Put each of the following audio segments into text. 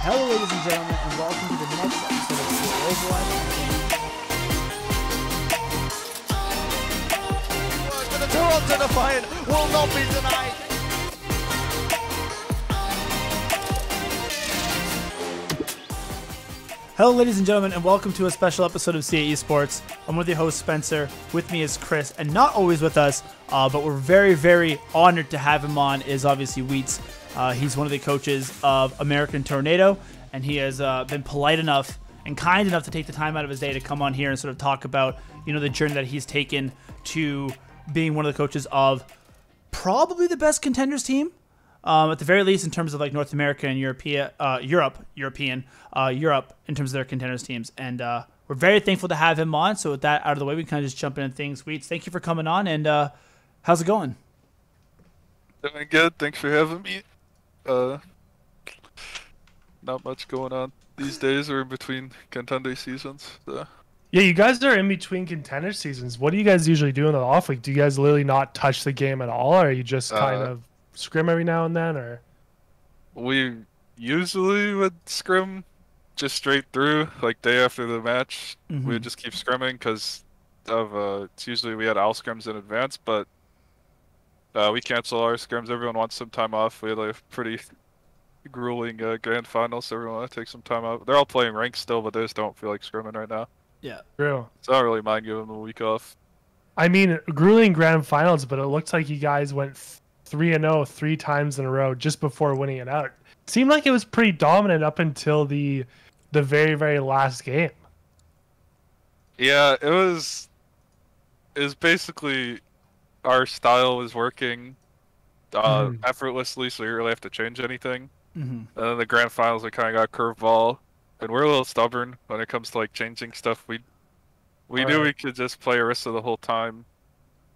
Hello, ladies and gentlemen, and welcome to the next episode of Overwatch. The Toronto Defiants will not be denied. Hello, ladies and gentlemen, and welcome to a special episode of CAEsports. I'm one of the hosts, Spencer. With me is Chris, and not always with us, but we're very, very honored to have him on, is obviously WHEATS. He's one of the coaches of American Tornado, and he has been polite enough and kind enough to take the time out of his day to come on here and sort of talk about, the journey that he's taken to being one of the coaches of probably the best contenders team, at the very least in terms of like North America and Europe in terms of their contenders teams. And we're very thankful to have him on. So with that out of the way, we kind of just jump into things. WHEATS, thank you for coming on, and how's it going? Doing good. Thanks for having me. Not much going on these days. We're in between contender seasons. So. Yeah, you guys are in between contender seasons. What do you guys usually do in the off week? Do you guys literally not touch the game at all, or are you just kind of scrim every now and then? Or we usually would scrim just straight through, like day after the match. We would just keep scrimming because of it's usually we had owl scrims in advance, but we cancel our scrims. Everyone wants some time off. We had like a pretty grueling grand final, so everyone want to take some time out. They're all playing ranked still, but they just don't feel like scrimming right now. Yeah, true. So I don't really mind giving them a week off. I mean, grueling grand finals, but it looks like you guys went 3-0 3 times in a row just before winning it out. Seemed like it was pretty dominant up until the very, very last game. Yeah, it was basically our style was working effortlessly, so you really have to change anything. And then the grand finals, we kind of got curveball, and we're a little stubborn when it comes to like changing stuff. We knew we could just play Orisa the whole time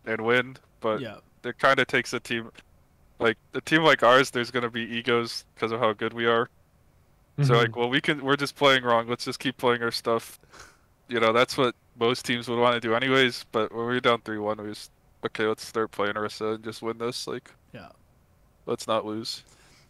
and win, but it kind of takes a team like ours. There's gonna be egos because of how good we are. So like, well, we're just playing wrong. Let's just keep playing our stuff. That's what most teams would want to do anyways. But when we were down 3-1, we just let's start playing Orisa and just win this. Like, let's not lose.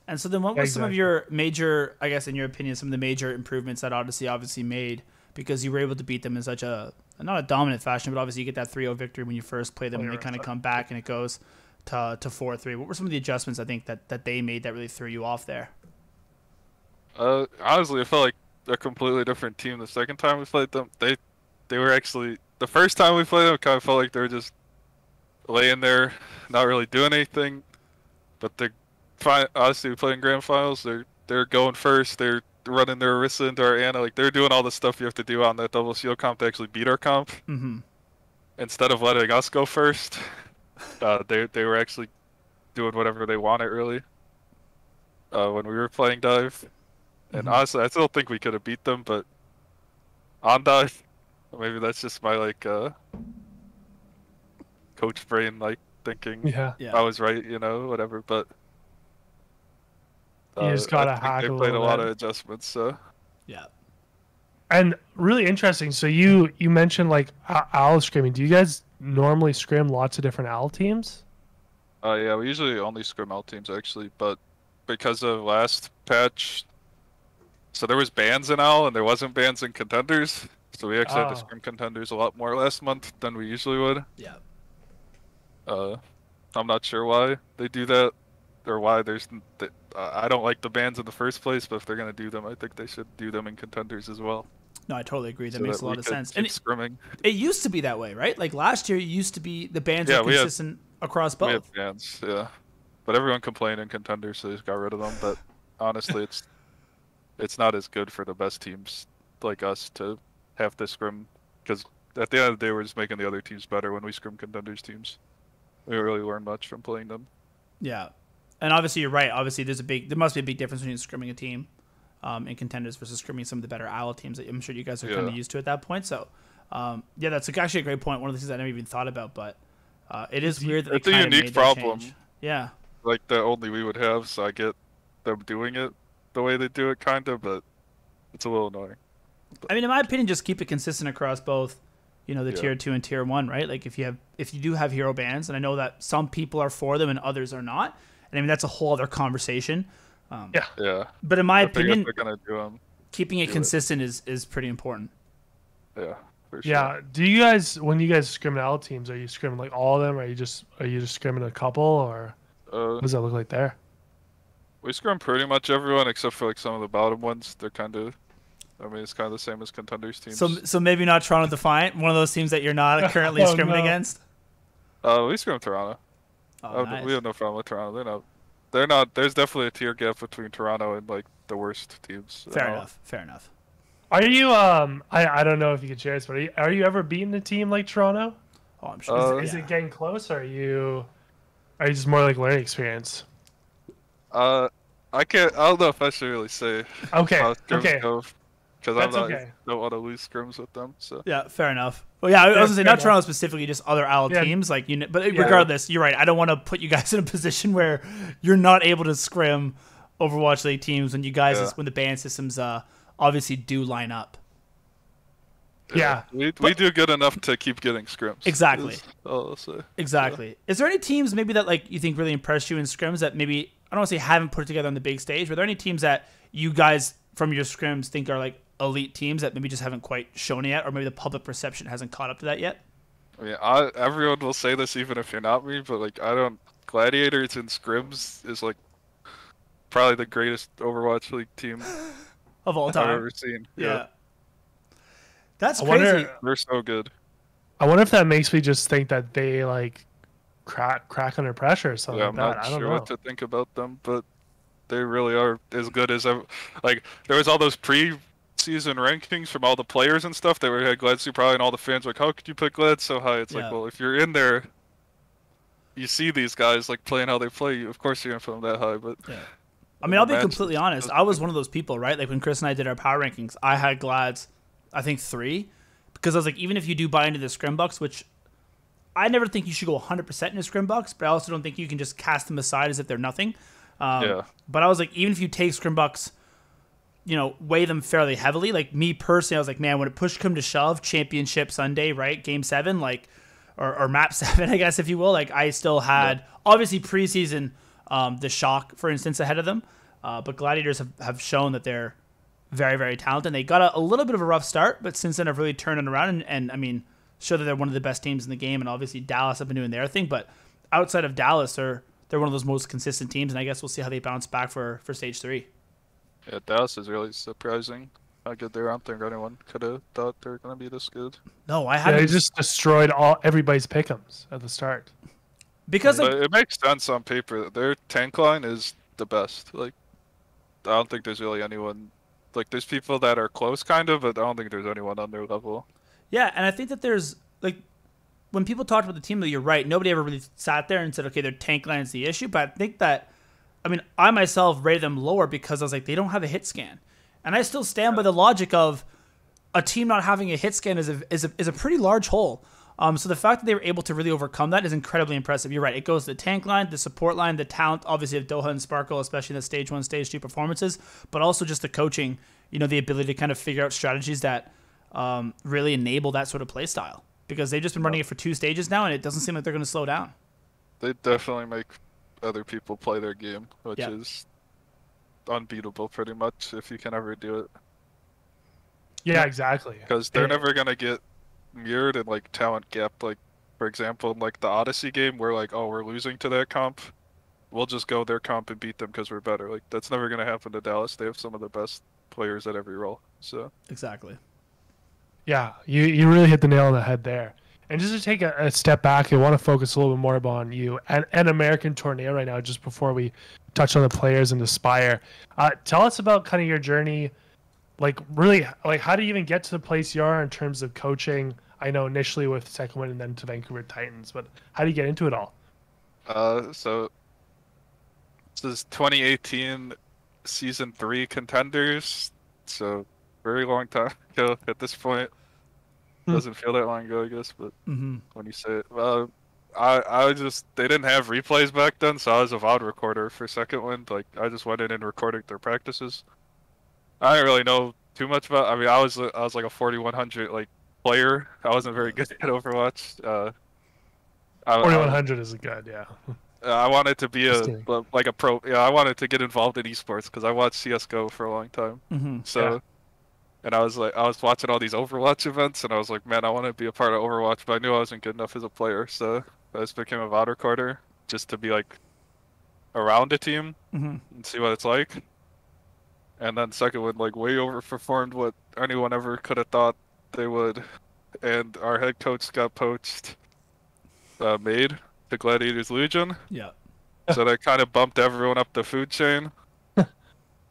And so then what was some of your major, I guess, in your opinion, some of the major improvements that Odyssey obviously made because you were able to beat them in such a, not a dominant fashion, but obviously you get that 3-0 victory when you first play them and they kind of come back and it goes to 4-3. What were some of the adjustments I think that they made that really threw you off there? Honestly, I felt like a completely different team the second time we played them. They were actually, the first time we played them, it kind of felt like they were just laying there, not really doing anything. But they're fine. Honestly, we played in grand finals. They're going first. They're running their Orisa into our Ana. Like, they're doing all the stuff you have to do on that double shield comp to actually beat our comp. Instead of letting us go first, they were actually doing whatever they wanted, really, when we were playing dive. And honestly, I still think we could have beat them, but on dive, maybe that's just my like coach brain like thinking I was right, whatever. But you just gotta hack. They played a lot of adjustments, so And really interesting. So you mentioned like owl scrimming. Do you guys normally scrim lots of different owl teams? Yeah, we usually only scrim owl teams actually, but because of last patch. So there was bans in owl and there wasn't bans in contenders. So we actually had to scrim contenders a lot more last month than we usually would. Yeah. I'm not sure why they do that or why I don't like the bans in the first place, but if they're going to do them, I think they should do them in contenders as well. No, I totally agree. That makes a lot of sense. And scrimming. It used to be that way, right? Like last year, it used to be the bans were consistent across both. We had bans, yeah. But everyone complained in contenders, so they just got rid of them. But honestly, it's not as good for the best teams like us to have to scrim, because at the end of the day, we're just making the other teams better when we scrim contenders teams. We don't really learn much from playing them. Yeah. And obviously, you're right. Obviously, there must be a big difference between scrimming a team in contenders versus scrimming some of the better owl teams that I'm sure you guys are kind of used to at that point. So, that's actually a great point. One of the things I never even thought about, but it is weird that it's a unique problem. Yeah. Like that only we would have, so I get them doing it the way they do it, kind of, but it's a little annoying. I mean, in my opinion, just keep it consistent across both, the tier 2 and tier 1, right? Like if you do have hero bans, and I know that some people are for them and others are not, and I mean that's a whole other conversation. Yeah. But in my I think if opinion, they're gonna do them, keeping it do it. consistent is pretty important. Yeah. For sure. Yeah. Do you guys, when you guys scrimming out teams, are you scrimming like all of them? Or are you just scrimming a couple, or what does that look like there? We scrum pretty much everyone except for like some of the bottom ones. They're kind of, I mean, it's kind of the same as contenders teams. So maybe not Toronto Defiant, one of those teams that you're not currently Oh, scrimming no. against. We scrum Toronto. Oh, nice. We have no problem with Toronto. They're not. There's definitely a tier gap between Toronto and like the worst teams. Fair enough. Are you I don't know if you can share this, but are you ever beating a team like Toronto? Oh, I'm sure. Is it getting close, or are you just more like learning experience? I don't know if I should really say. Okay. How scrims Okay. go, because That's I'm not. okay. Don't want to lose scrims with them. So. Yeah, fair enough. Well, yeah, I was gonna say fair not enough. Toronto specifically, just other IL Yeah. teams like but regardless, you're right. I don't want to put you guys in a position where you're not able to scrim Overwatch League teams when you guys when the ban systems obviously do line up. Yeah. We do good enough to keep getting scrims. Exactly. Is all I'll say. Exactly. Is there any teams maybe that like you think really impressed you in scrims that maybe I don't want to say haven't put it together on the big stage? Were there any teams that you guys from your scrims think are like elite teams that maybe just haven't quite shown it yet, or maybe the public perception hasn't caught up to that yet? I mean, everyone will say this even if you're not me, but like I don't. Gladiators and scrims is like probably the greatest Overwatch League team Of all I've time. ever seen. Yeah. That's I crazy. wonder- They're so good. I wonder if that makes me just think that they like crack under pressure or something Yeah, like I'm that. not I don't sure know. what to think about them, but they really are as good as ever. Like there was all those pre-season rankings from all the players and stuff. They had Glad super high, and all the fans were like, "How could you put Glad so high?" It's Yeah. like, well, if you're in there, you see these guys like playing how they play. Of course, you're gonna put them that high, but Yeah. I mean, I'll be match completely is- honest. I was one of those people, right? Like when Chris and I did our power rankings, I had Glad's, I think 3, because I was like, even if you do buy into the scrim bucks, which I never think you should go 100% in a scrim bucks, but I also don't think you can just cast them aside as if they're nothing. yeah. But I was like, even if you take scrim bucks, weigh them fairly heavily. Like me personally, I was like, man, when it push come to shove, championship Sunday, right? Game 7, like, or map 7, I guess, if you will. Like I still had, obviously preseason, the Shock, for instance, ahead of them. But Gladiators have shown that they're very, very talented. They got a little bit of a rough start, but since then have really turned it around and I mean, show that they're one of the best teams in the game. And obviously Dallas have been doing their thing. But outside of Dallas, they're one of those most consistent teams. And I guess we'll see how they bounce back for stage 3. Yeah, Dallas is really surprising how good they are. I don't think anyone could have thought they were gonna be this good. No, I Yeah, haven't. they just destroyed everybody's pick'ems at the start. Because like, But it makes sense on paper. Their tank line is the best. Like, I don't think there's really anyone. Like, there's people that are close, kind of, but I don't think there's anyone on their level. yeah, and I think that there's like when people talked about the team, though, you're right. Nobody ever really sat there and said, okay, their tank line is the issue. But I think that, I mean, I myself rated them lower because I was like, they don't have a hit scan, and I still stand by the logic of a team not having a hit scan is a pretty large hole. So the fact that they were able to really overcome that is incredibly impressive. You're right. It goes to the tank line, the support line, the talent, obviously, of Doha and Sparkle, especially in the stage 1, stage 2 performances, but also just the coaching, the ability to kind of figure out strategies that really enable that sort of play style. Because they've just been running it for 2 stages now, and it doesn't seem like they're going to slow down. They definitely make other people play their game, which Yeah. is unbeatable pretty much if you can ever do it. Yeah, exactly. Because they're Yeah. never gonna get mirrored in like talent gap. Like for example, in like the Odyssey game, where like, oh, we're losing to that comp, we'll just go their comp and beat them because we're better. Like that's never gonna happen to Dallas. They have some of the best players at every role. So Exactly. Yeah, you really hit the nail on the head there. And just to take a step back, I want to focus a little bit more upon you and American Tornado right now, just before we touch on the players and Aspire. Tell us about kind of your journey, like really, like how do you even get to the place you are in terms of coaching? I know initially with Second Wind and then to Vancouver Titans, but how do you get into it all? So this is 2018 season 3 contenders. So very long time ago at this point. Doesn't feel that long ago, I guess, but when you say it, well, I just they didn't have replays back then, so I was a VOD recorder for Second Wind. Like I just went in and recorded their practices. I didn't really know too much about. I mean, I was like a 4100 like player. I wasn't very good at Overwatch. 4100 is good, yeah. I wanted to be Interesting. like a pro. Yeah, I wanted to get involved in esports because I watched CS:GO for a long time. Mm-hmm. So, and I was watching all these Overwatch events, and I was like, man, I want to be a part of Overwatch, but I knew I wasn't good enough as a player, so I just became a VOD recorder just to be like around a team Mm-hmm. and see what it's like. And then second one like way overperformed what anyone ever could have thought they would, and our head coach got poached, made to Gladiators Legion. Yeah. So that kind of bumped everyone up the food chain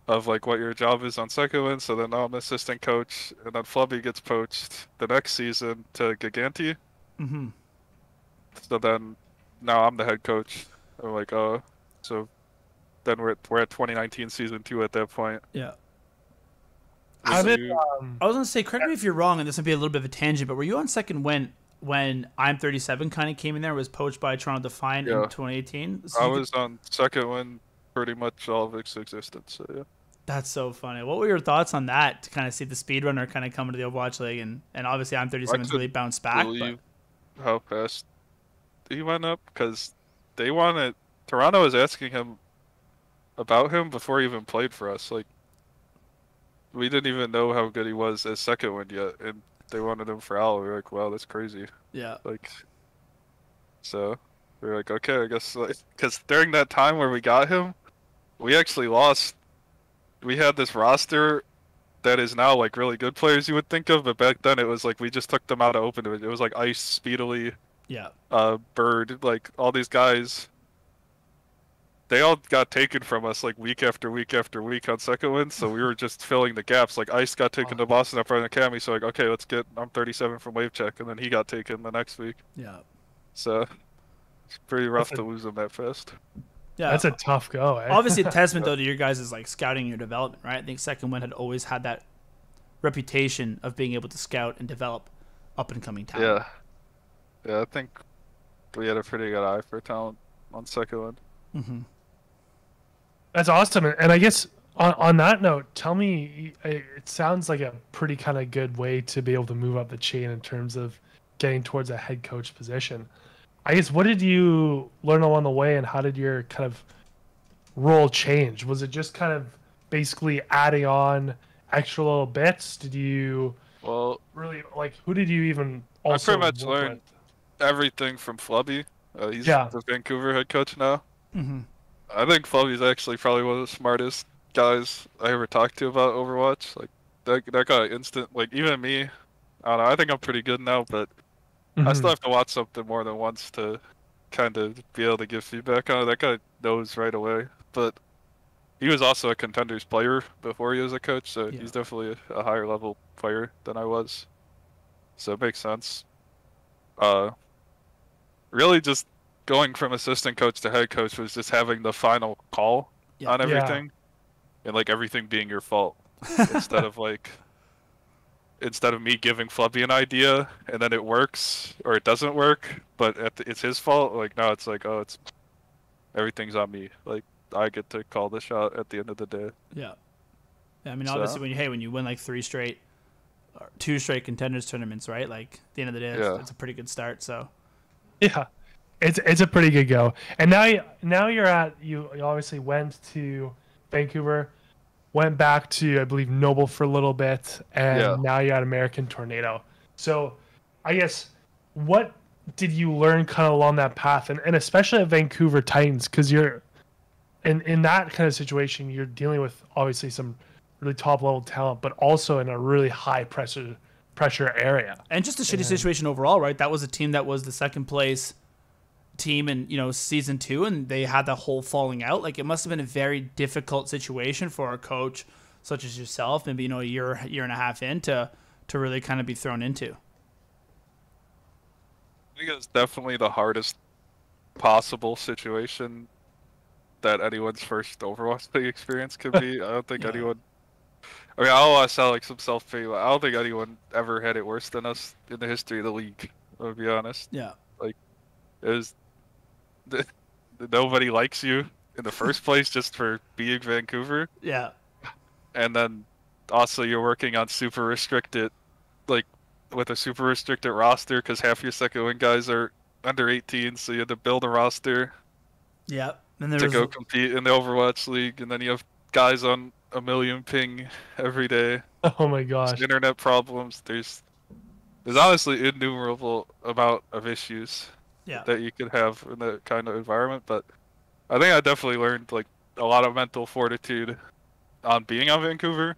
of like what your job is on second win. So then now I'm assistant coach, and then Flubby gets poached the next season to Giganti. Mm-hmm. So then now I'm the head coach. I'm like, oh, so then we're at 2019 season 2 at that point. Yeah. How did I was gonna say, correct me if you're wrong, and this might be a little bit of a tangent, but were you on second when I'm 37 kind of came in there, was poached by Toronto Defiant in 2018? So I was on second win pretty much all of its existence. So yeah. That's so funny. What were your thoughts on that, to kind of see the speedrunner kind of come into the Overwatch League, and obviously I'm 37's really bounced back. Believe how fast he went up, because they wanted Toronto was asking him about him before he even played for us. Like, we didn't even know how good he was as second win yet, and they wanted him for Al. We were like, wow, that's crazy. Yeah. Like, so we were like, okay, I guess, like, because during that time where we got him, we actually lost. We had this roster that is now like really good players you would think of, but back then it was like we just took them out of open. It was like Ice, Speedily, Yeah. Bird, like all these guys. They all got taken from us like week after week after week on second win, so we were just filling the gaps. Like Ice got taken to Boston up front of the Academy, so like, okay, let's get I'm 37 from Wave Check, and then he got taken the next week. Yeah. So it's pretty rough to lose him that fast. Yeah. That's a tough go. Eh? Obviously a testament though to your guys' like scouting and your development, right? I think second win had always had that reputation of being able to scout and develop up and coming talent. Yeah, I think we had a pretty good eye for talent on second win. Mm-hmm. That's awesome. And I guess on that note, tell me, it sounds like a pretty kind of good way to be able to move up the chain in terms of getting towards a head coach position. I guess, what did you learn along the way, and how did your kind of role change? Was it just kind of basically adding on extra little bits? Did you really, like, who did you even also I pretty much learned with? everything from Flubby. He's Yeah. the Vancouver head coach now. Mm-hmm. I think Flubby's actually probably one of the smartest guys I ever talked to about Overwatch. Like that guy instant, like even me, I don't know, I think I'm pretty good now, but I still have to watch something more than once to kind of be able to give feedback on it. That guy knows right away. But he was also a Contenders player before he was a coach, so he's definitely a higher level player than I was. So it makes sense. Really just going from assistant coach to head coach was just having the final call on everything, and like everything being your fault instead of me giving Flubby an idea and then it works or it doesn't work, but it's his fault. Like now it's like, oh, it's everything's on me. Like I get to call the shot at the end of the day. Yeah. I mean, obviously when you win like 2 straight Contenders tournaments, right? Like at the end of the day, it's a pretty good start. So yeah. It's a pretty good go. And now you obviously went to Vancouver, went back to, I believe, Noble for a little bit, and now you're at American Tornado. So I guess, what did you learn kind of along that path, and especially at Vancouver Titans, because you're in that kind of situation, you're dealing with obviously some really top level talent, but also in a really high pressure area. And just a shitty situation overall, right? That was a team that was the second place team in season 2, and they had that whole falling out. Like, it must have been a very difficult situation for a coach such as yourself, maybe a year and a half in, to really kind of be thrown into. I think it's definitely the hardest possible situation that anyone's first Overwatch League experience could be. I don't think anyone. I mean, I don't want to sound like some self-pity, but I don't think anyone ever had it worse than us in the history of the league. To be honest. Yeah. Like, it was. Nobody likes you in the first place just for being Vancouver. Yeah. And then also you're working on super restricted, like with a super restricted roster because half your second win guys are under 18, so you had to build a roster Yeah. And there to was go compete in the Overwatch League, and then you have guys on a million ping every day. Oh my gosh. Internet problems. There's honestly innumerable amount of issues yeah. that you could have in that kind of environment. But I think I definitely learned like a lot of mental fortitude on being on Vancouver.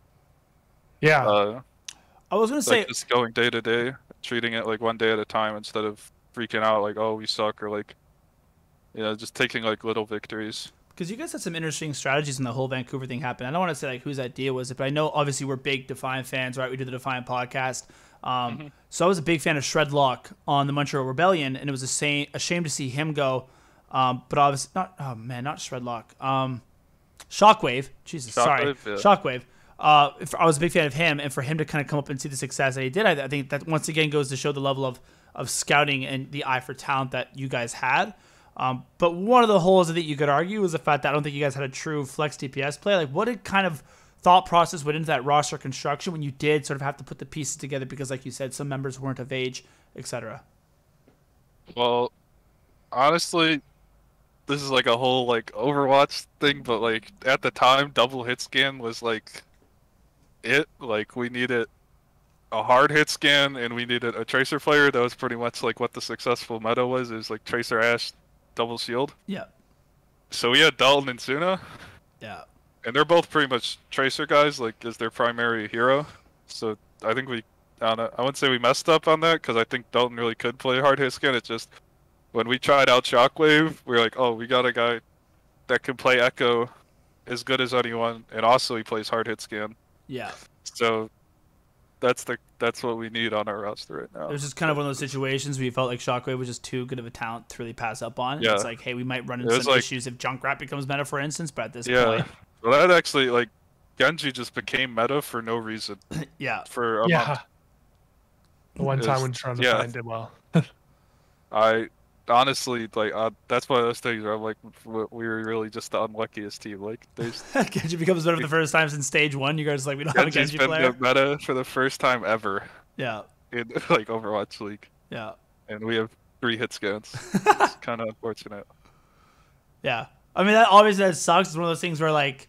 Yeah. I was gonna say Like just going day to day, treating it like one day at a time instead of freaking out like, oh, we suck, or like, just taking like little victories. because you guys had some interesting strategies when the whole Vancouver thing happened. I don't want to say like whose idea was it, but I know obviously we're big Defiant fans, right? We do the Defiant podcast. So I was a big fan of Shredlock on the Montreal Rebellion, and it was a shame to see him go. But obviously not. Oh man, not Shredlock. Shockwave. Jesus, sorry, Yeah. Shockwave. I was a big fan of him, and for him to kind of come up and see the success that he did, I think that once again goes to show the level of scouting and the eye for talent that you guys had. But one of the holes that you could argue was the fact that I don't think you guys had a true flex DPS play. Like, what did kind of thought process went into that roster construction when you did sort of have to put the pieces together because, like you said, some members weren't of age, etc. Well, honestly, this is like a whole like Overwatch thing, but like at the time, double hit scan was like like we needed a hard hit scan and we needed a tracer player. That was pretty much like what the successful meta was. Is like tracer Ash, double shield. Yeah. So we had Dalton and Suna, Yeah. and they're both pretty much tracer guys, like as their primary hero. So I think I wouldn't say we messed up on that because I think Dalton really could play hard hit scan. It's just when we tried out Shockwave, we were like, oh, we got a guy that can play Echo as good as anyone, and also he plays hard hit scan. Yeah. So that's what we need on our roster right now. It was just kind of one of those situations where you felt like Shockwave was just too good of a talent to really pass up on. Yeah. It's like, hey, we might run into some issues if Junkrat becomes meta, for instance, but at this point. Well, that actually, like, Genji just became meta for no reason. Yeah. For a month. The one time when Toronto Defiants did well. I honestly, like, that's one of those things where I'm like, we were really just the unluckiest team. Like, Genji becomes meta for the first time since stage 1. You guys like, we don't have a Genji player. Been meta for the first time ever. Yeah. In like Overwatch League. Yeah. And we have 3 hit scans. It's kind of unfortunate. Yeah. I mean, that sucks. It's one of those things where, like,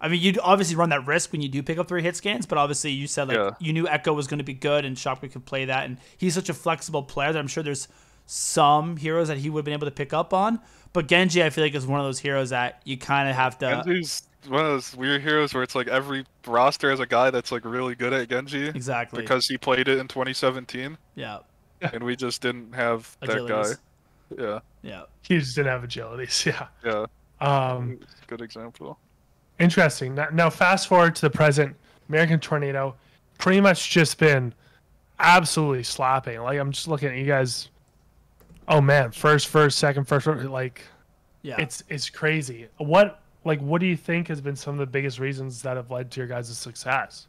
I mean, you'd obviously run that risk when you do pick up 3 hit scans, but obviously you said, like, you knew Echo was going to be good and Shockwave could play that, and he's such a flexible player that I'm sure there's some heroes that he would have been able to pick up on. But Genji, I feel like, is one of those heroes that you kind of have to... Genji's one of those weird heroes where it's like every roster has a guy that's like really good at Genji. Exactly. Because he played it in 2017. Yeah. And we just didn't have that guy. Yeah. Yeah. He just didn't have agilities. Yeah. Yeah. Good example. Interesting. Now fast forward to the present. American Tornado, pretty much just been absolutely slapping. Like, I'm just looking at you guys. Oh man, first, second, first, like, yeah, it's crazy. What do you think has been some of the biggest reasons that have led to your guys' success?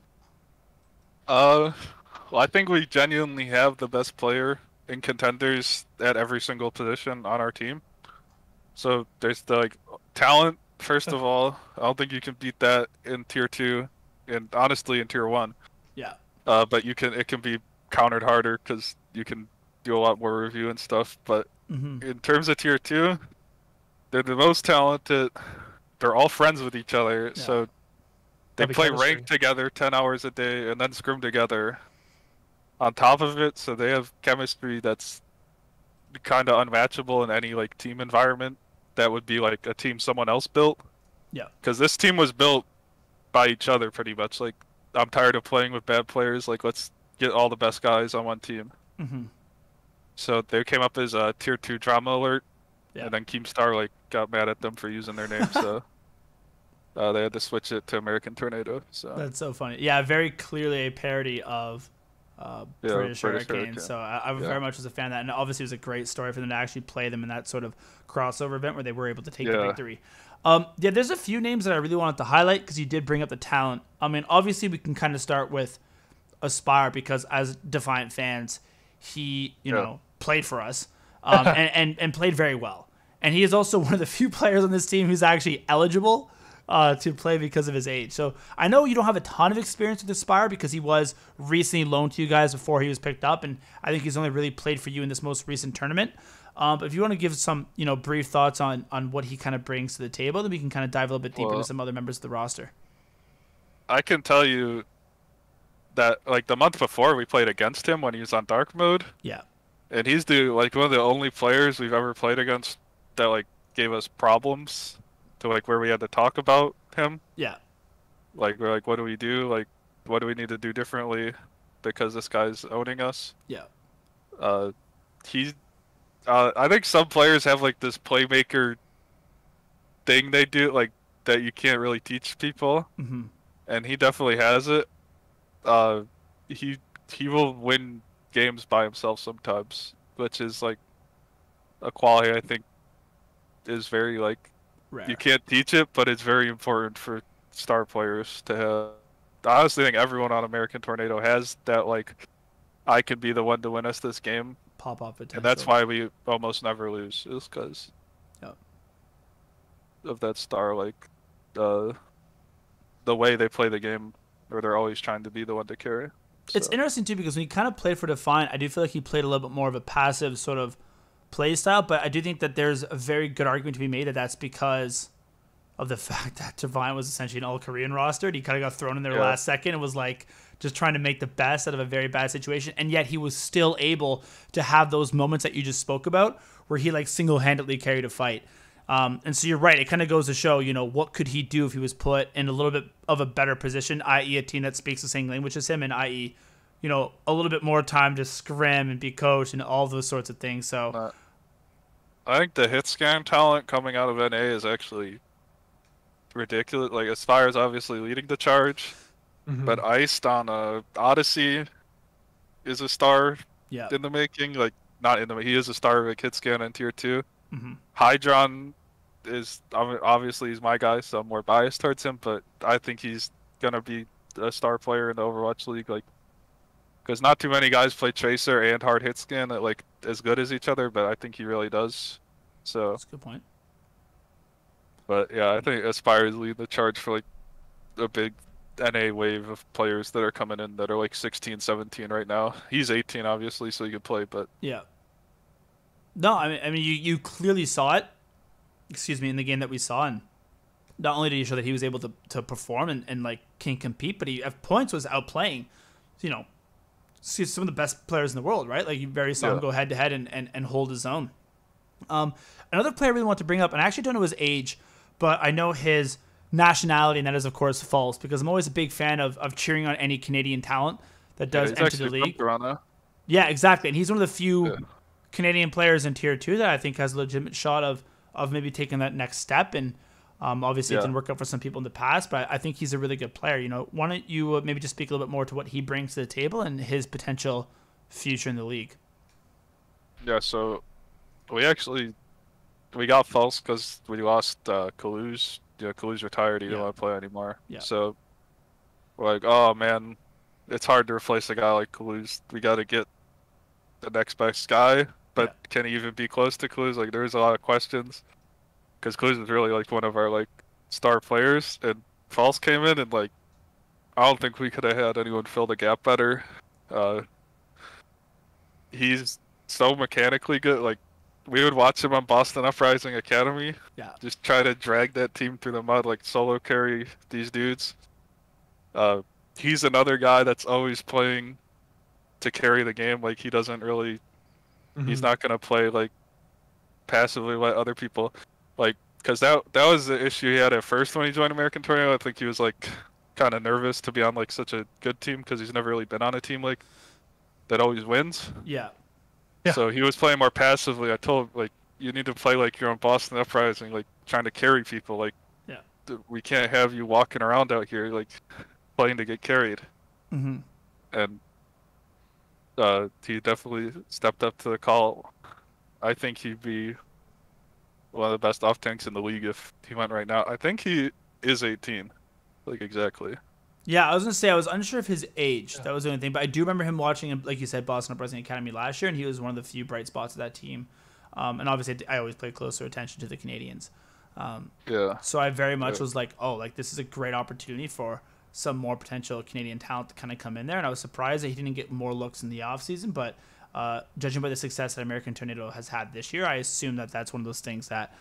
Well, I think we genuinely have the best player in contenders at every single position on our team. So there's the like talent. First of all, I don't think you can beat that in tier 2, and honestly in tier 1. Yeah. But it can be countered harder because you can do a lot more review and stuff. But in terms of tier 2, they're the most talented. They're all friends with each other, so they play ranked together 10 hours a day and then scrim together on top of it. So they have chemistry that's kind of unmatchable in any like team environment. That would be like a team someone else built. Yeah. Because this team was built by each other pretty much. Like, I'm tired of playing with bad players. Like, let's get all the best guys on one team. So they came up as a tier 2 drama alert. Yeah. And then Keemstar like got mad at them for using their name. So they had to switch it to American Tornado. So that's so funny. Yeah, very clearly a parody of British Hurricane. So I very much was a fan of that, and obviously it was a great story for them to actually play them in that sort of crossover event where they were able to take the victory. There's a few names that I really wanted to highlight because you did bring up the talent. I mean, obviously we can kind of start with Aspire because as Defiant fans, he played for us and played very well, and he is also one of the few players on this team who's actually eligible to play because of his age. So I know you don't have a ton of experience with Aspire because he was recently loaned to you guys before he was picked up, and I think he's only really played for you in this most recent tournament. But if you want to give some, brief thoughts on what he kind of brings to the table, then we can kind of dive a little bit deeper into some other members of the roster. I can tell you that like the month before we played against him when he was on dark mode. Yeah. And he's one of the only players we've ever played against that like gave us problems to like where we had to talk about him. Yeah. Like we're like, what do we do? Like, what do we need to do differently because this guy's owning us? Yeah. I think some players have like this playmaker thing they do like that you can't really teach people, and he definitely has it. He will win games by himself sometimes, which is like a quality I think is very like rare. You can't teach it, but it's very important for star players to have. I honestly think everyone on American Tornado has that like I could be the one to win us this game. Pop off potential. And that's why we almost never lose, is because of that star, like the way they play the game, or they're always trying to be the one to carry. So. It's interesting too because when he kind of played for Defiant, I do feel like he played a little bit more of a passive sort of play style, but I do think that there's a very good argument to be made that that's because of the fact that Defiant was essentially an all-Korean roster, and he kind of got thrown in there last second and was like just trying to make the best out of a very bad situation, and yet he was still able to have those moments that you just spoke about where he like single-handedly carried a fight. And so you're right, it kind of goes to show, what could he do if he was put in a little bit of a better position, i.e. a team that speaks the same language as him, and i.e. a little bit more time to scrim and be coached and all those sorts of things. So I think the hit scan talent coming out of NA is actually ridiculous. Like as far as obviously leading the charge, but Iced on Odyssey is a star in the making. Like not in the he is a star of a hit scan in tier 2. Hydron is obviously he's my guy, so I'm more biased towards him. But I think he's gonna be a star player in the Overwatch League. Like because not too many guys play Tracer and hard hit scan that like as good as each other, but I think he really does. So that's a good point. But yeah, I think Aspire is leading the charge for like a big NA wave of players that are coming in that are like 16, 17 right now. He's 18 obviously, so he can play, but yeah. No, I mean you clearly saw it. Excuse me, in the game that we saw, and not only did he show that he was able to perform and like can compete, but he at points was outplaying, some of the best players in the world, right? Like you very saw him go head to head and hold his own. Another player I really want to bring up, and I actually don't know his age, but I know his nationality, and that is of course false, because I'm always a big fan of cheering on any Canadian talent that does enter the league. Toronto. Yeah, exactly, and he's one of the few Canadian players in tier 2 that I think has a legitimate shot of maybe taking that next step. And obviously it didn't work out for some people in the past, but I think he's a really good player. Why don't you maybe just speak a little bit more to what he brings to the table and his potential future in the league? Yeah, so we got false because we lost Kalu's. Kalu's retired. He didn't want to play anymore. Yeah. So we're like, oh man, it's hard to replace a guy like Kalu's. We got to get the next best guy, but can he even be close to Kalu's? Like, there's a lot of questions because Kalu's is really like one of our like star players, and False came in, and like I don't think we could have had anyone fill the gap better. He's so mechanically good. Like we would watch him on Boston Uprising Academy. Yeah. Just try to drag that team through the mud, like solo carry these dudes. He's another guy that's always playing to carry the game. Like he doesn't really, he's not gonna play like passively let other people, like, because that was the issue he had at first when he joined American Tornado. I think he was like kind of nervous to be on like such a good team because he's never really been on a team like that always wins. Yeah. So he was playing more passively. I told him, like, you need to play like you're on Boston Uprising, like trying to carry people. Like, we can't have you walking around out here like playing to get carried. And he definitely stepped up to the call. I think he'd be one of the best off tanks in the league if he went right now. I think he is 18, like exactly. Yeah, I was going to say, I was unsure of his age. That was the only thing. But I do remember him watching, like you said, Boston Uprising Academy last year, and he was one of the few bright spots of that team. And obviously, I always pay closer attention to the Canadians. So I very much was like, oh, like this is a great opportunity for some more potential Canadian talent to kind of come in there. And I was surprised that he didn't get more looks in the offseason. But judging by the success that American Tornado has had this year, I assume that that's one of those things that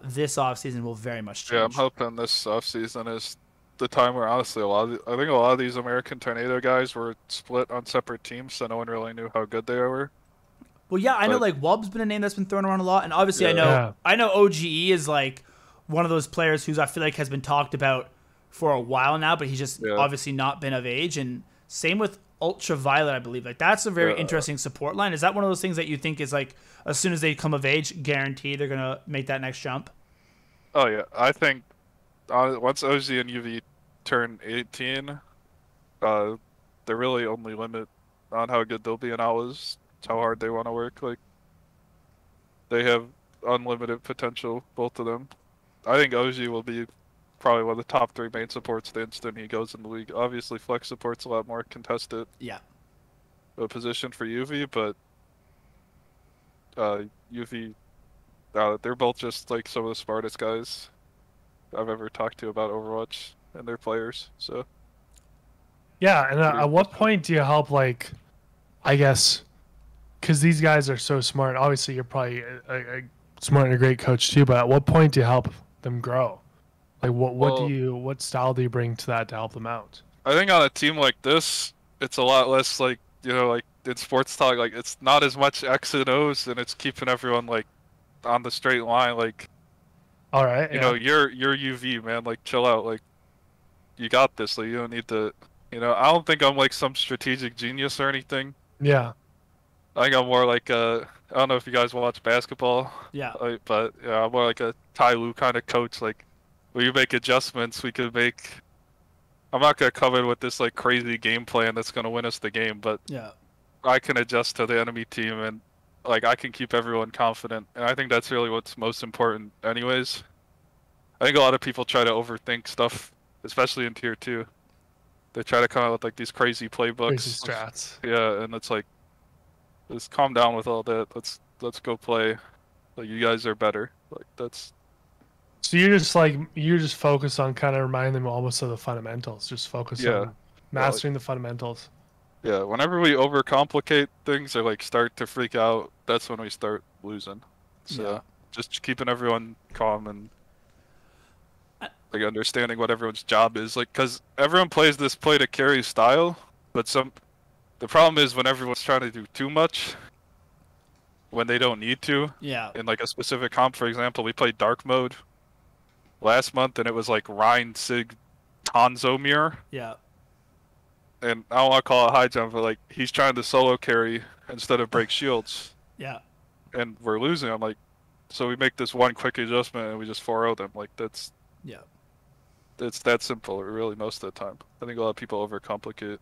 this offseason will very much change. Yeah, I'm hoping this offseason is the time where honestly I think a lot of these American Tornado guys were split on separate teams, so no one really knew how good they were. Well, yeah, I know like Wub's been a name that's been thrown around a lot, and obviously I know OGE is like one of those players who's I feel like has been talked about for a while now, but he's just obviously not been of age. And same with Ultraviolet, I believe. Like that's a very interesting support line. Is that one of those things that you think is like as soon as they come of age, guaranteed they're gonna make that next jump? Oh yeah, I think once OZ and UV turn 18, the really only limit on how good they'll be now is how hard they want to work. Like they have unlimited potential, both of them. I think OG will be probably one of the top 3 main supports the instant he goes in the league. Obviously, flex support's a lot more contested. Yeah. A position for UV, but UV, they're both just like some of the smartest guys I've ever talked to about Overwatch and their players. So. Yeah, and at what point do you help, like, I guess, because these guys are so smart. Obviously, you're probably a smart and a great coach too. But at what point do you help them grow? Like, what style do you bring to that to help them out? I think on a team like this, it's a lot less like like in sports talk, like it's not as much X and O's, and it's keeping everyone like on the straight line. Like, all right, you know, you're UV, man. Like, chill out. Like, you got this. Like, you don't need to. I don't think I'm like some strategic genius or anything. Yeah. I think I'm more like I don't know if you guys watch basketball. Yeah. But yeah, I'm more like a Ty Lue kind of coach. Like, when you make adjustments, we could make. I'm not gonna come in with this like crazy game plan that's gonna win us the game, but yeah, I can adjust to the enemy team and like I can keep everyone confident, and I think that's really what's most important, anyways. I think a lot of people try to overthink stuff, especially in tier 2. They try to come out with like these crazy playbooks, crazy strats. Yeah, and it's like, just calm down with all that. Let's go play. Like, you guys are better. Like, that's. So you're just focused on kind of reminding them almost of the fundamentals. Just focus on mastering the fundamentals. Yeah, whenever we overcomplicate things or like start to freak out, that's when we start losing. So just keeping everyone calm and like understanding what everyone's job is. Like, because everyone plays this play to carry style, but the problem is when everyone's trying to do too much when they don't need to. Yeah. In like a specific comp, for example, we played dark mode last month, and it was like Rhine, Sig, Hanzo mirror. Yeah. And I don't want to call it high jump, but like he's trying to solo carry instead of break shields. Yeah. And we're losing. I'm like, so we make this one quick adjustment and we just 4-0 them. Like that's. Yeah. It's that simple, really, most of the time. I think a lot of people overcomplicate.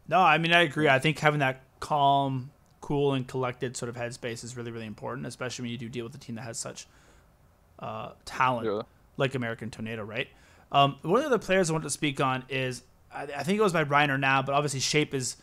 No, I mean I agree. I think having that calm, cool, and collected sort of headspace is really, really important, especially when you do deal with a team that has such talent like American Tornado, right? One of the other players I want to speak on is I think it goes by Reiner now, but obviously Shape is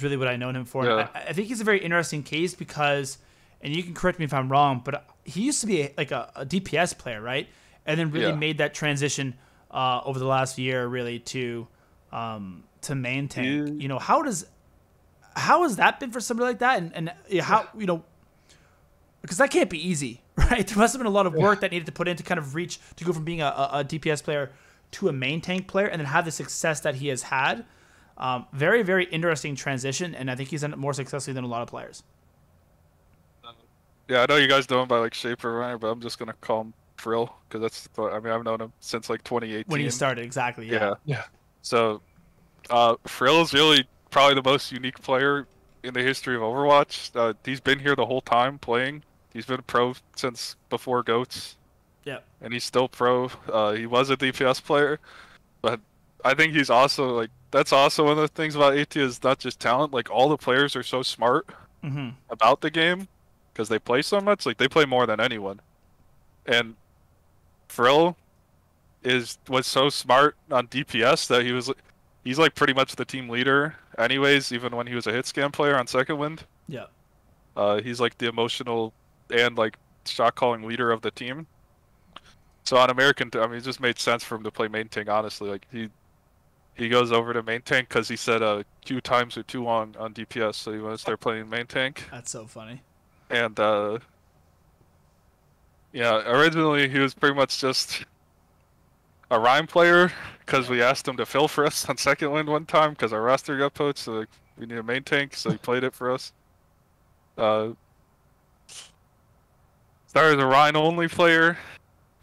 really what I know him for. Yeah. I think he's a very interesting case because, and you can correct me if I'm wrong, but he used to be a DPS player, right? And then really made that transition over the last year, really to main tank. How has that been for somebody like that? And how because that can't be easy, right? There must have been a lot of work that needed to put in to kind of reach to go from being a DPS player to a main tank player, and then have the success that he has had. Very, very interesting transition, and I think he's done it more successfully than a lot of players. Yeah, I know you guys know him by like Shape or Reiner, but I'm just gonna call him Frill because I've known him since like 2018 when he started. Exactly. Yeah. So Frill is really probably the most unique player in the history of Overwatch. He's been here the whole time playing. He's been pro since before GOATs. Yeah. And he's still pro. He was a DPS player, but I think he's also like that's also one of the things about AT is not just talent. Like all the players are so smart about the game because they play so much. Like they play more than anyone. And Frill was so smart on DPS that he's like pretty much the team leader anyways, even when he was a hit scan player on Second Wind. Yeah. He's like the emotional and like shot calling leader of the team. So on American, it just made sense for him to play main tank, honestly. Like he he goes over to main tank because he said queue times are too long on DPS, so he want to start playing main tank. That's so funny. And yeah, originally he was pretty much just a Rhyme player because we asked him to fill for us on second wind one time because our roster got poached, so like, we need a main tank, so he played it for us. Started as a Rhine only player,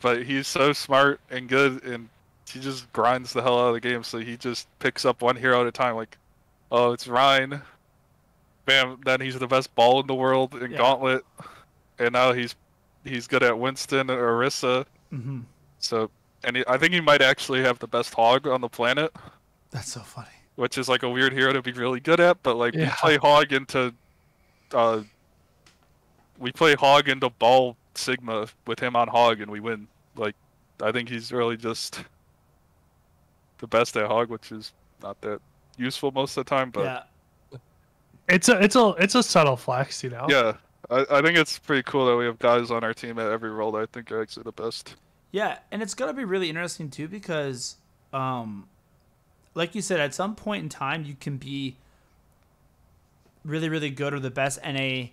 but he's so smart and good, and he just grinds the hell out of the game. So he just picks up one hero at a time. Like, oh, it's Rhine. Bam! Then he's the best ball in the world in Gauntlet, and now he's good at Winston or Orisa. Mm-hmm. So, and I think he might actually have the best hog on the planet. That's so funny. Which is like a weird hero to be really good at, but like we play hog into ball Sigma with him on hog and we win. Like, I think he's really just the best at hog, which is not that useful most of the time, but yeah, it's a subtle flex, you know. Yeah, I think it's pretty cool that we have guys on our team at every role that I think are actually the best. Yeah, and it's gonna be really interesting too because, like you said, at some point in time you can be really, really good or the best NA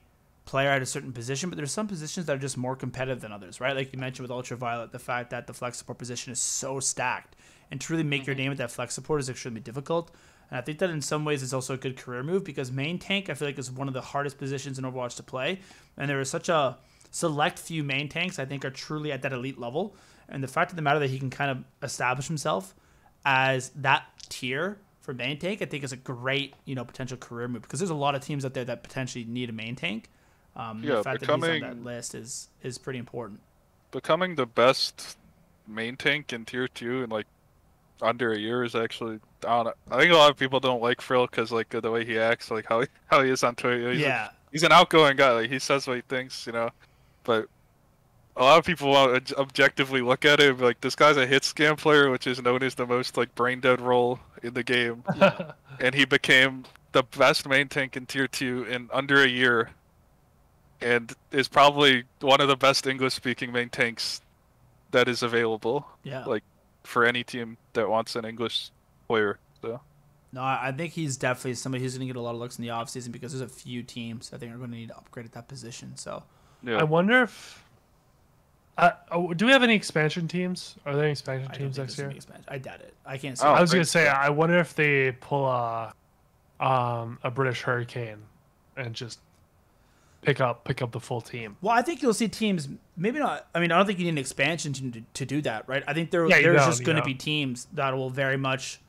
player at a certain position, but there's some positions that are just more competitive than others, right? Like you mentioned with Ultraviolet, the fact that the flex support position is so stacked, and to really make your name at that flex support is extremely difficult. And I think that in some ways it's also a good career move because main tank I feel like is one of the hardest positions in Overwatch to play, and there is such a select few main tanks I think are truly at that elite level. And the fact of the matter that he can kind of establish himself as that tier for main tank, I think is a great, potential career move because there's a lot of teams out there that potentially need a main tank. The fact that he's on that list is pretty important. Becoming the best main tank in tier 2 in like under a year is actually, I don't know. I think a lot of people don't like Frill because like the way he acts, like how he is on Twitter. He's an outgoing guy. Like he says what he thinks, but a lot of people want to objectively look at it and be like, this guy's a hit scam player, which is known as the most like brain dead role in the game. And he became the best main tank in tier 2 in under a year, and is probably one of the best English speaking main tanks that is available. Yeah. Like for any team that wants an English player. So. No, I think he's definitely somebody who's going to get a lot of looks in the offseason because there's a few teams I think are going to need to upgrade at that position. So. Yeah. I wonder if. Do we have any expansion teams? Are there any expansion teams next year? I doubt it. I can't see. I was gonna say, I wonder if they pull a British Hurricane and just pick up the full team. Well, I think you'll see teams. Maybe not. I mean, I don't think you need an expansion team to do that, right? I think there's just going to be teams that will very much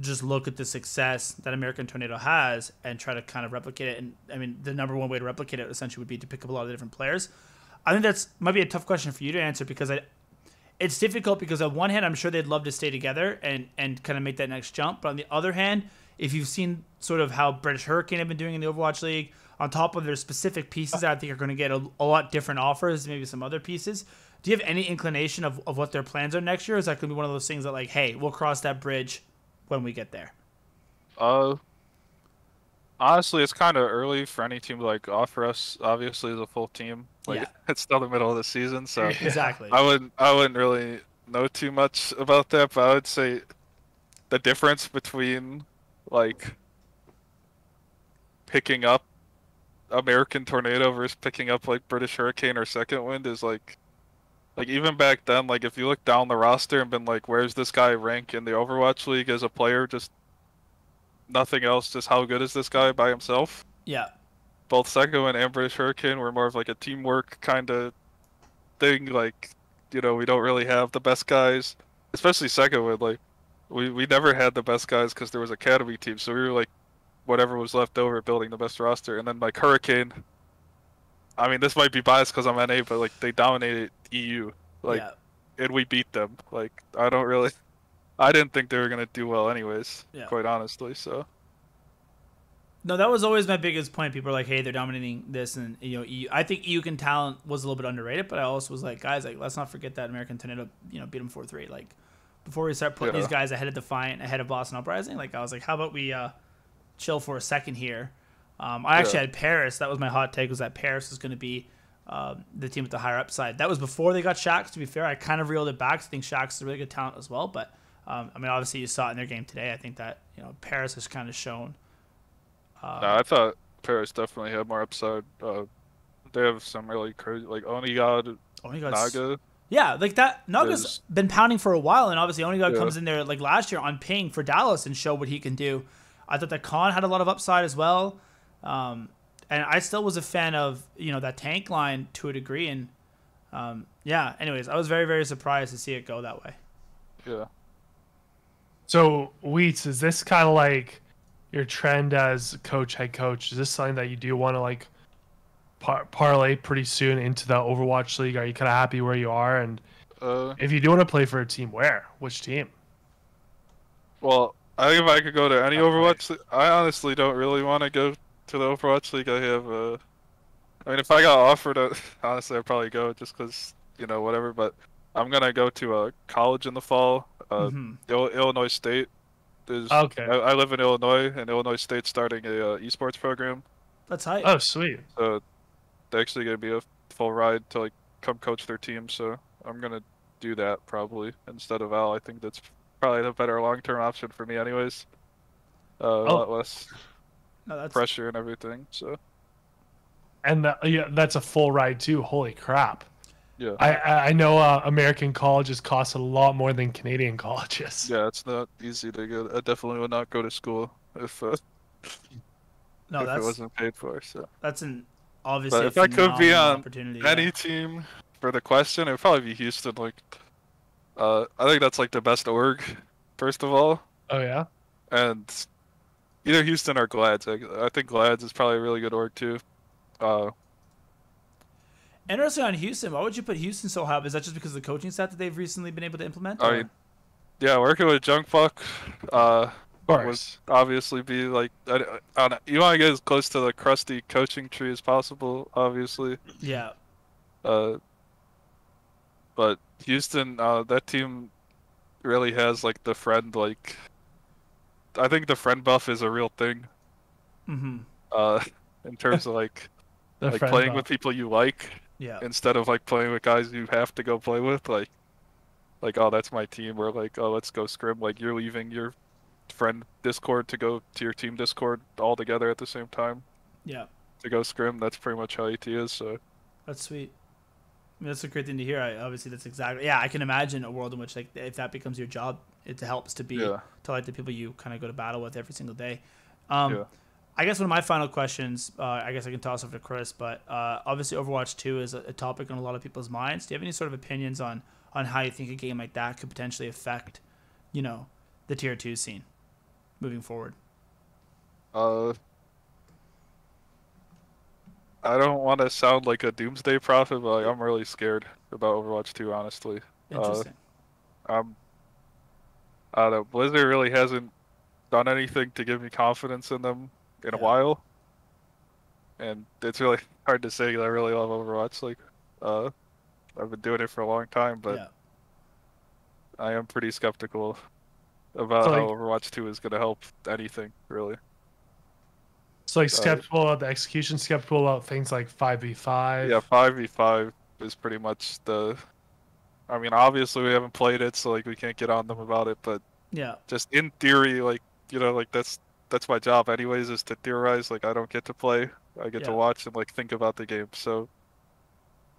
just look at the success that American Tornado has and try to kind of replicate it. And I mean, the number one way to replicate it essentially would be to pick up a lot of the different players. I think that's might be a tough question for you to answer because it's difficult because on one hand, I'm sure they'd love to stay together and kind of make that next jump. But on the other hand, if you've seen sort of how British Hurricane have been doing in the Overwatch League, on top of their specific pieces that I think are going to get a lot different offers, maybe some other pieces, do you have any inclination of what their plans are next year? Or is that going to be one of those things that like, hey, we'll cross that bridge when we get there? Honestly, it's kind of early for any team to like offer us. Obviously, as a full team, like it's still the middle of the season, so exactly. I wouldn't really know too much about that, but I would say the difference between like picking up American Tornado versus picking up like British Hurricane or Second Wind is like even back then, like if you look down the roster and been like, where's this guy rank in the Overwatch League as a player, just nothing else, just how good is this guy by himself? Yeah. Both Second Wind and British Hurricane were more of like a teamwork kind of thing. Like, we don't really have the best guys, especially Second Wind. Like, we never had the best guys because there was academy teams, so we were like whatever was left over building the best roster. And then like Hurricane, I mean, this might be biased because I'm NA, but like they dominated EU, and we beat them. Like, I didn't think they were gonna do well anyways, quite honestly. So. No, that was always my biggest point. People are like, "Hey, they're dominating this," and EU. I think EU talent was a little bit underrated, but I also was like, guys, like let's not forget that American Tornado, beat them 4-3. Like before we start putting these guys ahead of Defiant, ahead of Boston Uprising, like I was like, how about we chill for a second here? I actually had Paris. That was my hot take. Was that Paris was going to be the team with the higher upside? That was before they got Shax. To be fair, I kind of reeled it back. I think Shax is a really good talent as well, but I mean, obviously you saw it in their game today. I think that Paris has kind of shown. No, I thought Paris definitely had more upside. They have some really crazy, like Onigod, Naga. Yeah, like that. Naga's been pounding for a while, and obviously Onigod comes in there like last year on ping for Dallas and showed what he can do. I thought that Khan had a lot of upside as well, and I still was a fan of that tank line to a degree. And anyways, I was very, very surprised to see it go that way. Yeah. So Wheats, is this kind of like your trend as head coach? Is this something that you do want to like parlay pretty soon into the Overwatch League? Are you kind of happy where you are? And if you do want to play for a team, which team? Well, I think if I could go to any Overwatch League, I honestly don't really want to go to the Overwatch League. I have, I mean, if I got offered, honestly, I'd probably go just because, whatever. But I'm going to go to a college in the fall, Illinois State. Okay. I live in Illinois, and Illinois State's starting a esports program. That's hype. Oh, sweet. So they're actually going to be a full ride to like come coach their team. So I'm going to do that probably instead of Al. I think that's probably the better long-term option for me anyways. A lot less pressure and everything. So. And that's a full ride too. Holy crap. Yeah. I know American colleges cost a lot more than Canadian colleges. Yeah, it's not easy to get. I definitely would not go to school if it wasn't paid for. So that's obviously. But if I could be on any opportunity, team for the question, it'd probably be Houston. Like, I think that's like the best org, first of all. Oh yeah. And either Houston or Glads. I think Glads is probably a really good org too. Interesting on Houston. Why would you put Houston so high? Is that just because of the coaching staff that they've recently been able to implement? I mean, yeah, working with Junkfuck would obviously be like, you want to get as close to the crusty coaching tree as possible, obviously. Yeah. But Houston, that team really has like the friend, like, I think the friend buff is a real thing. Mm-hmm. In terms of like playing with people you like. Yeah. Instead of like playing with guys you have to go play with, like oh, that's my team, or like, oh, let's go scrim. Like you're leaving your friend Discord to go to your team Discord all together at the same time. Yeah. To go scrim. That's pretty much how AT is. So. That's sweet. I mean, that's a great thing to hear. Obviously, that's exactly. Yeah, I can imagine a world in which like if that becomes your job, it helps to be to like the people you kind of go to battle with every single day. I guess one of my final questions, I guess I can toss over to Chris, but obviously Overwatch 2 is a topic on a lot of people's minds. Do you have any sort of opinions on how you think a game like that could potentially affect, the Tier 2 scene moving forward? I don't want to sound like a doomsday prophet, but like, I'm really scared about Overwatch 2, honestly. Interesting. I don't know. Blizzard really hasn't done anything to give me confidence in them in a while, and it's really hard to say. I really love Overwatch. Like, I've been doing it for a long time, but I am pretty skeptical about how Overwatch 2 is going to help anything, really. So, like, skeptical about the execution, skeptical about things like 5v5. Yeah, 5v5 is pretty much the. I mean, obviously we haven't played it, so like we can't get on them about it. But just in theory, like like that's my job anyways, is to theorize. Like I don't get to play, I get to watch and like think about the game. So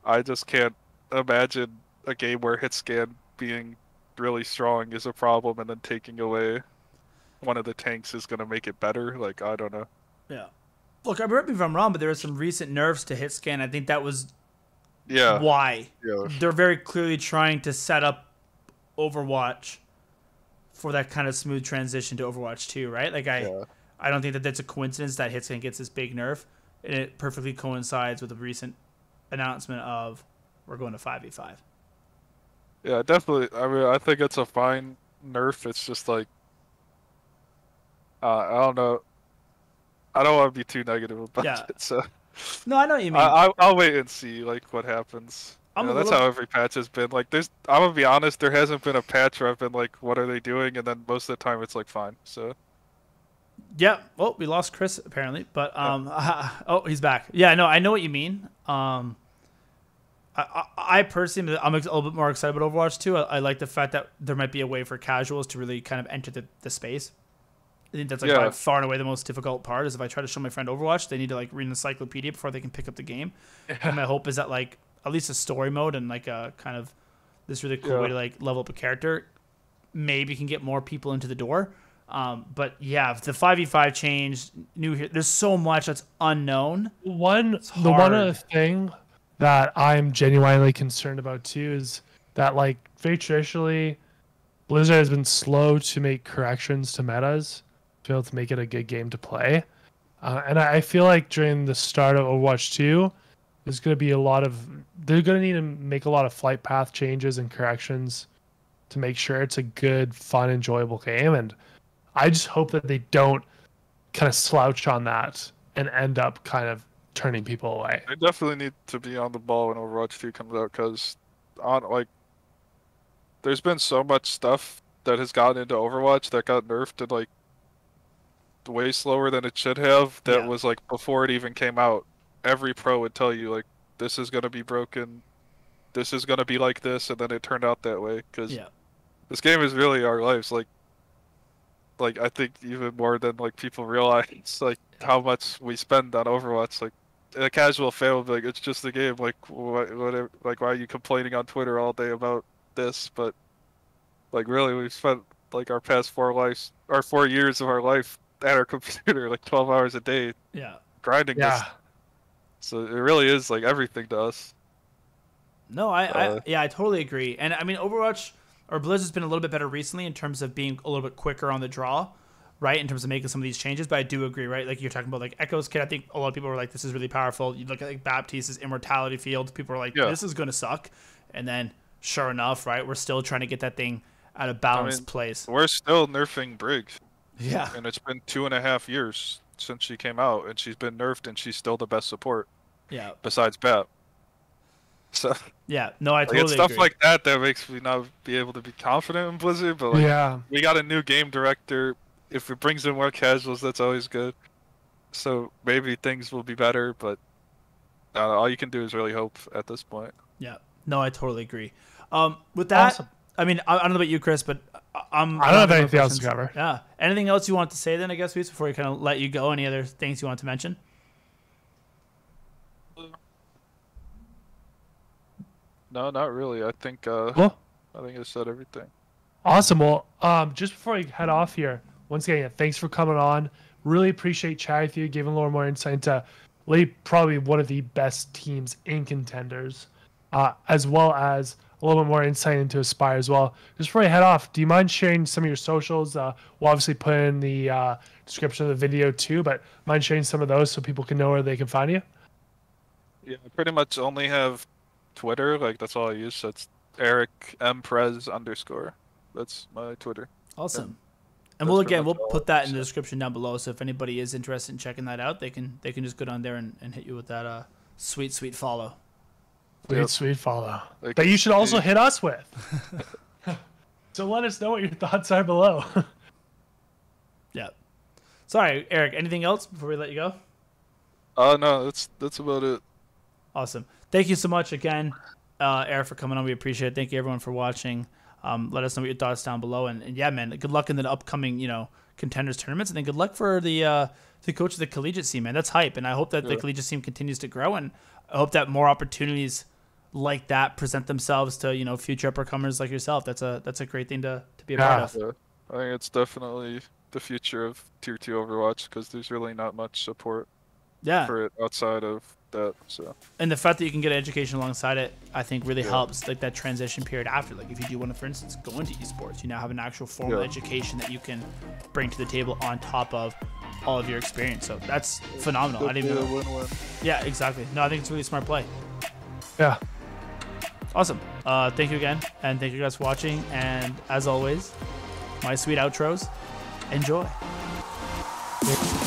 I just can't imagine a game where hit scan being really strong is a problem, and then taking away one of the tanks is gonna make it better. Like I don't know. Yeah. Look, correct me if I'm wrong, but there were some recent nerfs to hit scan. I think that was why. Yeah. They're very clearly trying to set up Overwatch for that kind of smooth transition to Overwatch 2, right? Like I don't think that that's a coincidence that hit scan gets this big nerf, and it perfectly coincides with the recent announcement of we're going to 5v5. Yeah, definitely. I mean, I think it's a fine nerf. It's just like I don't know. I don't want to be too negative about it. So no, I know what you mean. I'll wait and see like what happens. That's how every patch has been. Like, I'm gonna be honest. There hasn't been a patch where I've been like, "What are they doing?" And then most of the time, it's like fine. So. Yeah. Well, we lost Chris apparently, but oh, he's back. Yeah. No, I know what you mean. I personally, I'm a little bit more excited about Overwatch 2. I like the fact that there might be a way for casuals to really kind of enter the space. I think that's like by far and away the most difficult part is if I try to show my friend Overwatch, they need to like read an encyclopedia before they can pick up the game. And my hope is that like at least a story mode and like a kind of this really cool way to like level up a character maybe can get more people into the door. But yeah, the 5v5 change, there's so much that's unknown. The one other thing that I'm genuinely concerned about too is that like very traditionally Blizzard has been slow to make corrections to metas to be able to make it a good game to play. And I feel like during the start of Overwatch 2, there's going to be they're going to need to make a lot of flight path changes and corrections to make sure it's a good, fun, enjoyable game. And I just hope that they don't kind of slouch on that and end up kind of turning people away. They definitely need to be on the ball when Overwatch 2 comes out because there's been so much stuff that has gotten into Overwatch that got nerfed and like way slower than it should have. That was like before it even came out. Every pro would tell you like this is gonna be broken, this is gonna be like this, and then it turned out that way because this game is really our lives. Like I think even more than like people realize like how much we spend on Overwatch. Like a casual fan will be like, it's just a game. Like whatever. Like why are you complaining on Twitter all day about this? But like really, we've spent like our past 4 years of our life at our computer, like 12 hours a day, grinding this. So it really is like everything to us. No, I totally agree. And I mean, Overwatch or Blizzard's been a little bit better recently in terms of being a little bit quicker on the draw, right? In terms of making some of these changes. But I do agree, right? Like you're talking about like Echo's kit. I think a lot of people were like, this is really powerful. You look at like Baptiste's immortality field. People are like, this is going to suck. And then sure enough, right? We're still trying to get that thing at a balanced place. We're still nerfing Briggs. Yeah. And it's been 2.5 years since she came out, and she's been nerfed, and she's still the best support. Yeah. Besides Bap. So. Yeah. No, I totally it's stuff agree. like that makes me not be able to be confident in Blizzard. But like, we got a new game director. If it brings in more casuals, that's always good. So maybe things will be better, but all you can do is really hope at this point. Yeah. No, I totally agree. With that, awesome. I mean, I don't know about you, Chris, but I don't have anything else to cover. Yeah. Anything else you want to say then, I guess, before we kind of let you go? Any other things you want to mention? No, not really. I think I said everything. Awesome. Well, just before we head off here, once again, thanks for coming on. Really appreciate chatting with you, giving a little more insight into probably one of the best teams in Contenders, as well as a little bit more insight into Aspire as well. Just before we head off, do you mind sharing some of your socials? We'll obviously put in the description of the video too, but mind sharing some of those so people can know where they can find you? Yeah, I pretty much only have Twitter. Like, that's all I use. So it's Eric _. That's my Twitter. Awesome. And we'll put that in the description down below. So if anybody is interested in checking that out, they can just go down there and hit you with that sweet follow. Sweet follow. That you should also hit us with. So let us know what your thoughts are below. Yeah. Sorry, Eric, anything else before we let you go? No, that's about it. Awesome. Thank you so much again, Eric, for coming on. We appreciate it. Thank you, everyone, for watching. Let us know what your thoughts down below. And yeah, man, good luck in the upcoming, Contenders tournaments. And then good luck for the coach of the collegiate scene, man. That's hype. And I hope that the collegiate scene continues to grow. And I hope that more opportunities like that present themselves to, future uppercomers like yourself. That's a great thing to be a part of. Yeah. I think it's definitely the future of Tier 2 Overwatch because there's really not much support for it outside of that. So. And the fact that you can get education alongside it, I think really helps, like that transition period after. Like if you do want to, for instance, go into esports, you now have an actual formal education that you can bring to the table on top of all of your experience. So that's phenomenal. I didn't even know. Win-win. Yeah, exactly. No, I think it's a really smart play. Yeah. Awesome. Thank you again, and thank you guys for watching. And as always, my sweet outros. Enjoy. Yeah.